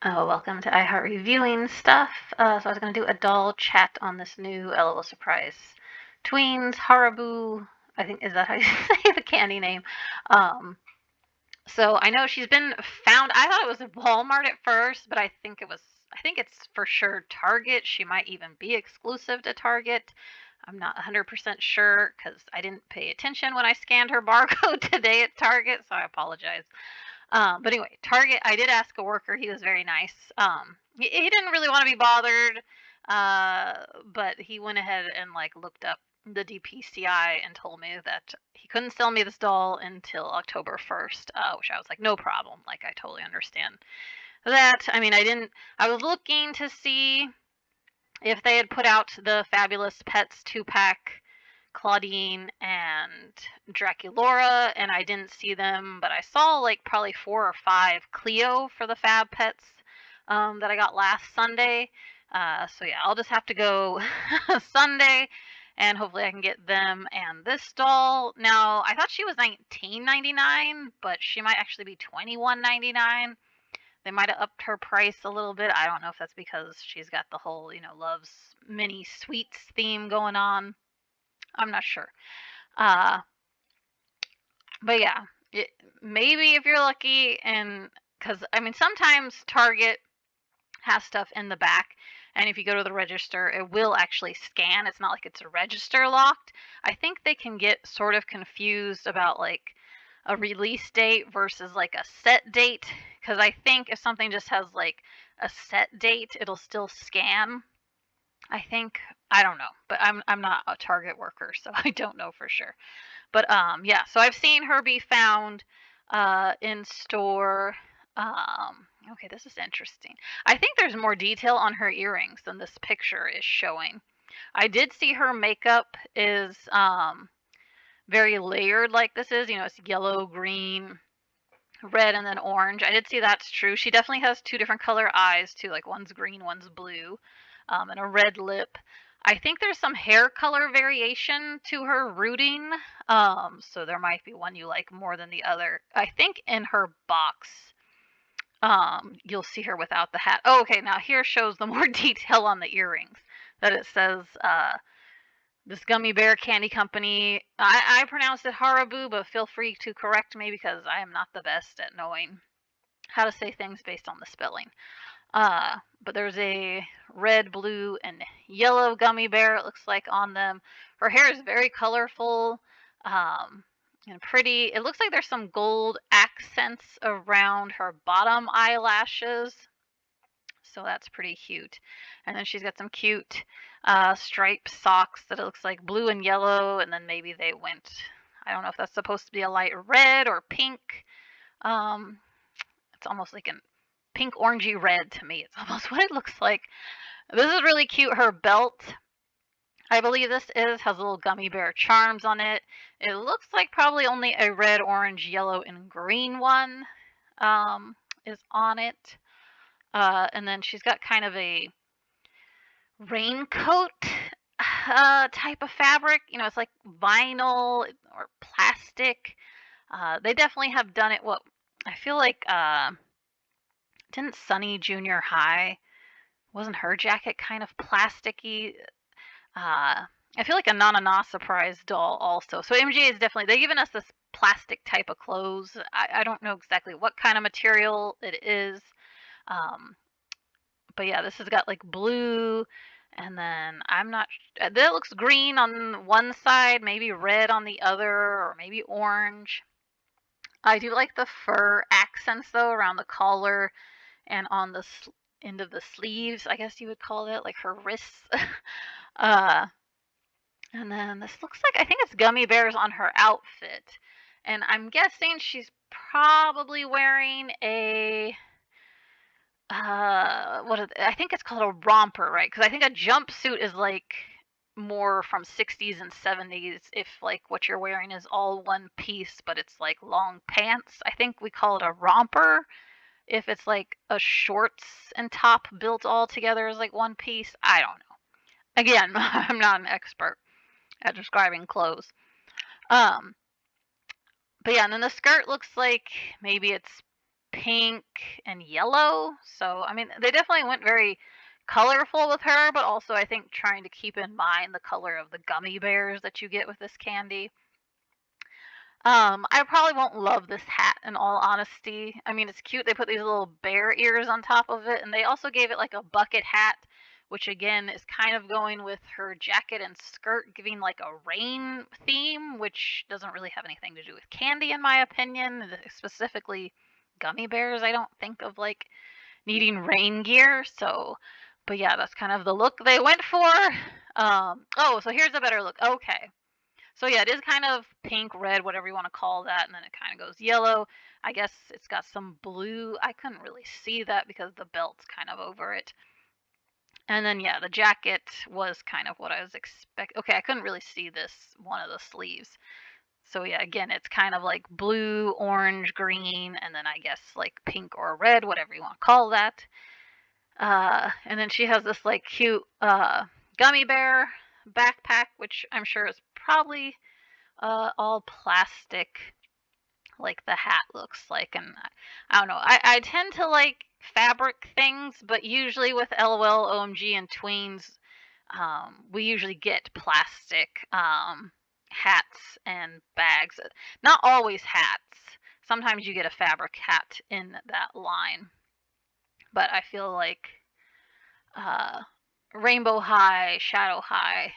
Oh, welcome to iHeart Reviewing Stuff. So I was going to do a doll chat on this new LOL Surprise Tweens Haribo. I think is that how you say the candy name? Um, so I know she's been found. I thought it was at Walmart at first, but I think it was. I think it's for sure Target. She might even be exclusive to Target. I'm not 100% sure because I didn't pay attention when I scanned her barcode today at Target, so I apologize. But anyway, Target, I did ask a worker. He was very nice. He didn't really want to be bothered, but he went ahead and like looked up the DPCI and told me that he couldn't sell me this doll until October 1st, which I was like, no problem. Like, I totally understand that. I mean, I was looking to see if they had put out the Fabulous Pets 2-pack Claudine and Draculaura, and I didn't see them, but I saw like probably 4 or 5 Cleo for the Fab Pets that I got last Sunday. So yeah, I'll just have to go Sunday, and hopefully I can get them and this doll. Now I thought she was $19.99, but she might actually be $21.99. They might have upped her price a little bit. I don't know if that's because she's got the whole, loves mini sweets theme going on. I'm not sure. Uh, but yeah, maybe if you're lucky, and because I mean, sometimes Target has stuff in the back, and if you go to the register, it will actually scan. It's not like it's a register locked. I think they can get sort of confused about like a release date versus like a set date, because I think if something just has like a set date, it'll still scan. I think, I don't know, but I'm not a Target worker, so I don't know for sure. But yeah, so I've seen her be found in store. Okay, this is interesting. I think there's more detail on her earrings than this picture is showing. I did see her makeup is very layered like this is. It's yellow, green, red, and then orange. I did see that's true. She definitely has two different color eyes too, like one's green, one's blue, and a red lip. I think there's some hair color variation to her rooting, so there might be one you like more than the other. I think in her box, you'll see her without the hat. Oh, okay, now here shows the more detail on the earrings. That it says this gummy bear candy company. I pronounced it Haribo, but feel free to correct me because I am not the best at knowing how to say things based on the spelling. But there's a red, blue, and yellow gummy bear, it looks like, on them. Her hair is very colorful and pretty. It looks like there's some gold accents around her bottom eyelashes. So that's pretty cute. And then she's got some cute striped socks that it looks like blue and yellow, and then maybe they went, I don't know if that's supposed to be a light red or pink. Um, it's almost like a pink orangey red to me. It's almost what it looks like. This is really cute. Her belt, I believe this has little gummy bear charms on it. It looks like probably only a red, orange, yellow, and green one is on it. And then she's got kind of a raincoat type of fabric. It's like vinyl or plastic. They definitely have done it. What I feel like, didn't Sunny Junior High, wasn't her jacket kind of plasticky? I feel like a Nana Surprise doll also. So MJ is definitely, they've given us this plastic type of clothes. I don't know exactly what kind of material it is. Um, but yeah, this has got like blue, and then I'm not. That looks green on one side, maybe red on the other, or maybe orange. I do like the fur accents though around the collar and on the end of the sleeves, I guess you would call it, like her wrists. uh, and then this looks like, I think it's gummy bears on her outfit, and I'm guessing she's probably wearing a I think it's called a romper, right? Because I think a jumpsuit is like more from 60s and 70s if like what you're wearing is all one piece but it's like long pants. I think we call it a romper if it's like a shorts and top built all together as like one piece. I don't know. Again, I'm not an expert at describing clothes. Um, but yeah, and then the skirt looks like maybe it's pink and yellow. So, I mean, they definitely went very colorful with her, but also I think trying to keep in mind the color of the gummy bears that you get with this candy. I probably won't love this hat in all honesty. I mean, it's cute. They put these little bear ears on top of it, and they also gave it like a bucket hat, which again is kind of going with her jacket and skirt, giving like a rain theme, which doesn't really have anything to do with candy, in my opinion. Specifically, gummy bears. I don't think of like needing rain gear. So, but yeah, that's kind of the look they went for. Oh, so here's a better look. Okay. So yeah, it is kind of pink, red, whatever you want to call that, and then it kind of goes yellow. I guess it's got some blue. I couldn't really see that because the belt's kind of over it. And then yeah, the jacket was kind of what I was expecting. Okay, I couldn't really see this one of the sleeves. So yeah, again, it's kind of like blue, orange, green, and then I guess like pink or red, whatever you want to call that. And then she has this like cute gummy bear backpack, which I'm sure is probably all plastic, like the hat looks like. And I don't know. I tend to like fabric things, but usually with LOL, OMG, and Tweens, we usually get plastic hats and bags. Not always hats. Sometimes you get a fabric hat in that line. But I feel like uh, Rainbow High, Shadow High,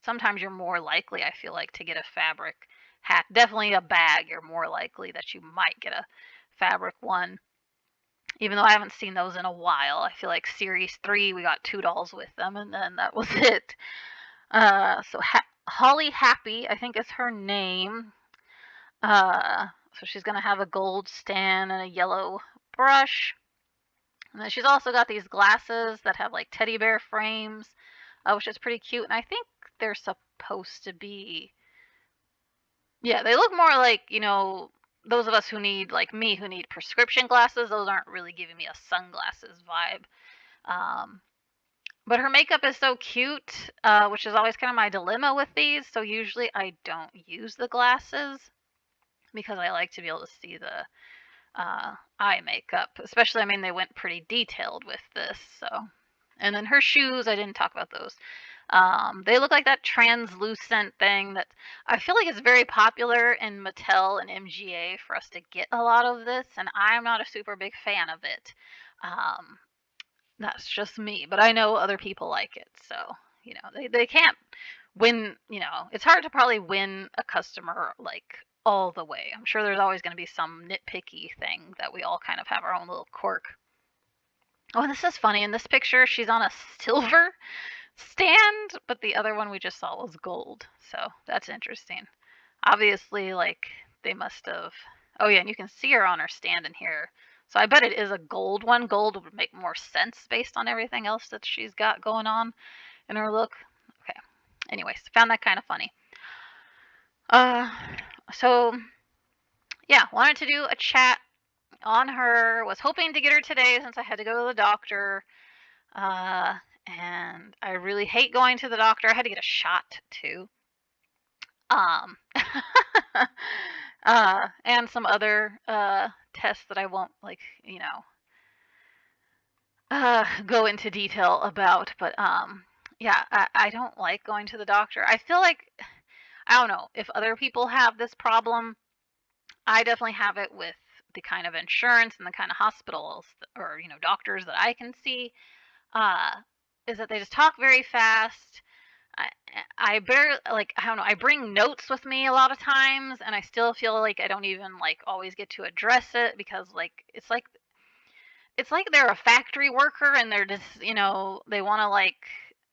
sometimes you're more likely, I feel like, to get a fabric hat. Definitely a bag, you're more likely that you might get a fabric one. Even though I haven't seen those in a while. I feel like Series 3, we got 2 dolls with them, and then that was it. So Holly Happy, I think is her name. So she's going to have a gold stand and a yellow brush. And then she's also got these glasses that have like teddy bear frames, which is pretty cute. And I think they're supposed to be, yeah, they look more like, those of us who need, like me, who need prescription glasses. Those aren't really giving me a sunglasses vibe. Um, but her makeup is so cute, which is always kind of my dilemma with these. So usually I don't use the glasses because I like to be able to see the eye makeup. Especially, I mean, they went pretty detailed with this. So, and then her shoes, I didn't talk about those. They look like that translucent thing that I feel like is very popular in Mattel and MGA for us to get a lot of this, and I'm not a super big fan of it. Um, that's just me, but I know other people like it, so they can't win. It's hard to probably win a customer like all the way. I'm sure there's always going to be some nitpicky thing that we all kind of have our own little quirk. Oh, and this is funny. In this picture, she's on a silver stand, but the other one we just saw was gold. So that's interesting. Obviously, like they must have. Oh yeah, and you can see her on her stand in here. So I bet it is a gold one. Gold would make more sense based on everything else that she's got going on in her look. Okay. Anyways, found that kind of funny. Uh, so yeah, wanted to do a chat on her. Was hoping to get her today since I had to go to the doctor. And I really hate going to the doctor. I had to get a shot too. Um, and some other tests that I won't go into detail about. But yeah, I don't like going to the doctor. I feel like I don't know if other people have this problem. I definitely have it with the kind of insurance and the kind of hospitals or doctors that I can see. Uh, is that they just talk very fast. I I barely like I don't know. I bring notes with me a lot of times, and I still feel like I don't even like always get to address it because it's like they're a factory worker and they're just they want to like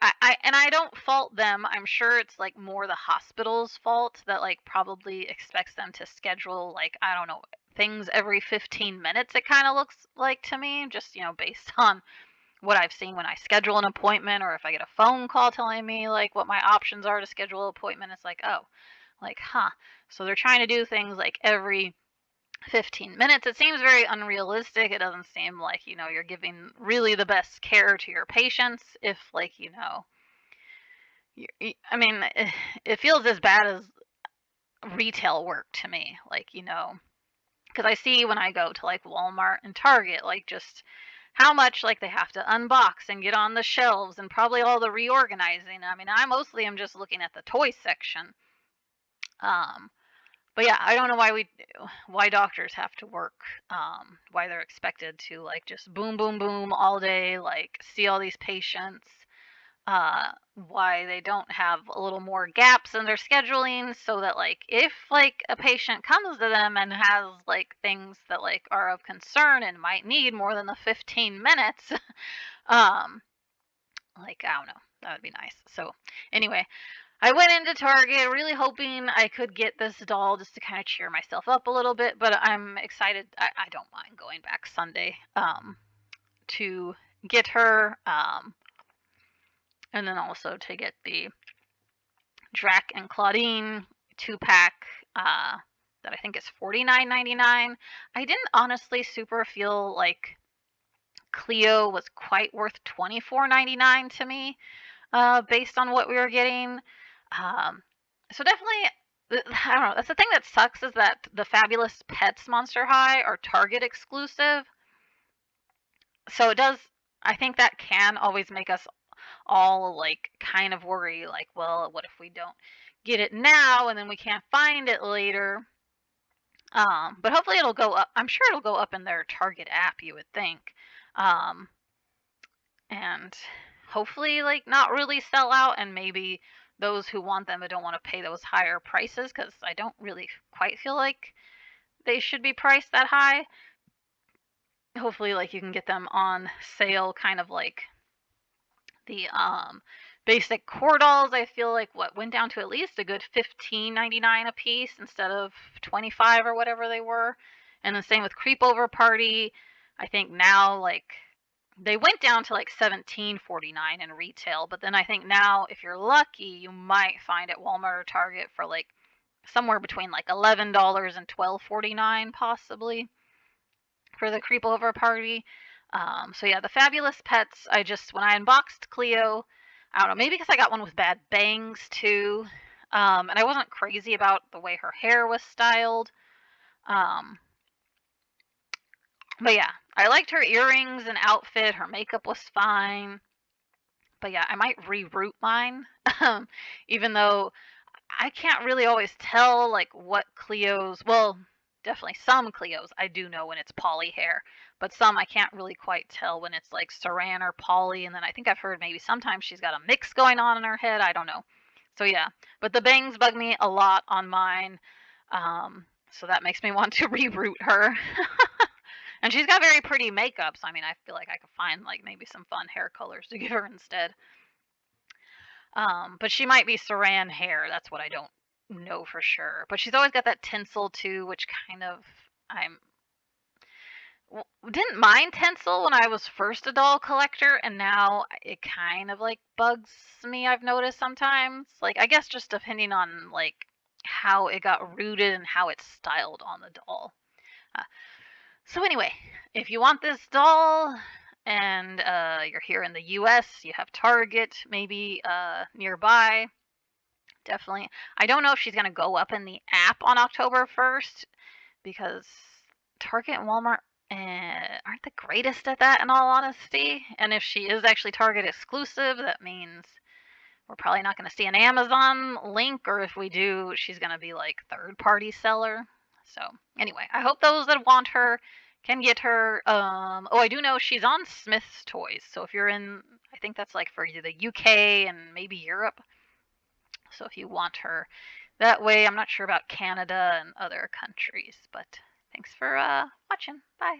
I don't fault them. I'm sure it's like more the hospital's fault that like probably expects them to schedule like I don't know things every 15 minutes. It kind of looks like to me, just based on what I've seen when I schedule an appointment or if I get a phone call telling me like what my options are to schedule an appointment. It's like, oh, like, huh. So they're trying to do things like every 15 minutes. It seems very unrealistic. It doesn't seem like, you're giving really the best care to your patients if like, I mean, it feels as bad as retail work to me. Like, because I see when I go to like Walmart and Target, like just how much like they have to unbox and get on the shelves and probably all the reorganizing. I mean, I mostly am just looking at the toy section. Um, but yeah, I don't know why doctors have to work, why they're expected to like just boom, boom, boom all day, like see all these patients. Why they don't have a little more gaps in their scheduling so that like if like a patient comes to them and has like things that like are of concern and might need more than the 15 minutes, um, like I don't know, that would be nice. So anyway, I went into Target really hoping I could get this doll just to kind of cheer myself up a little bit, but I'm excited. I don't mind going back Sunday to get her, and then also to get the Drac and Claudine 2-pack that I think is $49.99. I didn't honestly super feel like Cleo was quite worth $24.99 to me, based on what we were getting. So definitely, I don't know. That's the thing that sucks is that the Fabulous Pets Monster High are Target exclusive. So it does. I think that can always make us all like kind of worry, like, well, what if we don't get it now and then we can't find it later? But hopefully it'll go up. I'm sure it'll go up in their Target app, you would think. Um, and hopefully like not really sell out, and maybe those who want them but don't want to pay those higher prices, because I don't really quite feel like they should be priced that high. Hopefully like you can get them on sale, kind of like the basic core dolls. I feel like what went down to at least a good $15.99 a piece instead of 25 or whatever they were. And the same with Creepover Party. I think now like they went down to like $17.49 in retail, but then I think now if you're lucky, you might find at Walmart or Target for like somewhere between like $11 and $12.49 possibly for the Creepover Party. So yeah, the Fabulous Pets. When I unboxed Cleo, I don't know, maybe because I got one with bad bangs too, and I wasn't crazy about the way her hair was styled. Um, but yeah, I liked her earrings and outfit. Her makeup was fine. But yeah, I might reroute mine, even though I can't really always tell like what Cleo's. Well, definitely some Cleos I do know when it's poly hair, but some I can't really quite tell when it's like Saran or poly. And then I think I've heard maybe sometimes she's got a mix going on in her head. I don't know. So yeah, but the bangs bug me a lot on mine, so that makes me want to reroute her. And she's got very pretty makeup, so I mean I feel like I could find like maybe some fun hair colors to give her instead. But she might be Saran hair. That's what I don't know for sure. But she's always got that tinsel too, which kind of I'm didn't mind tinsel when I was first a doll collector, and now it kind of like bugs me. I've noticed sometimes, like I guess just depending on like how it got rooted and how it's styled on the doll. Uh, so anyway, if you want this doll and you're here in the U.S., you have Target maybe nearby. Definitely. I don't know if she's going to go up in the app on October 1st, because Target and Walmart aren't the greatest at that, in all honesty. And if she is actually Target exclusive, that means we're probably not going to see an Amazon link, or if we do, she's going to be like third party seller. So anyway, I hope those that want her can get her. Oh, I do know she's on Smith's Toys. So if you're in, I think that's like for the UK and maybe Europe. So if you want her that way, I'm not sure about Canada and other countries, but thanks for watching. Bye.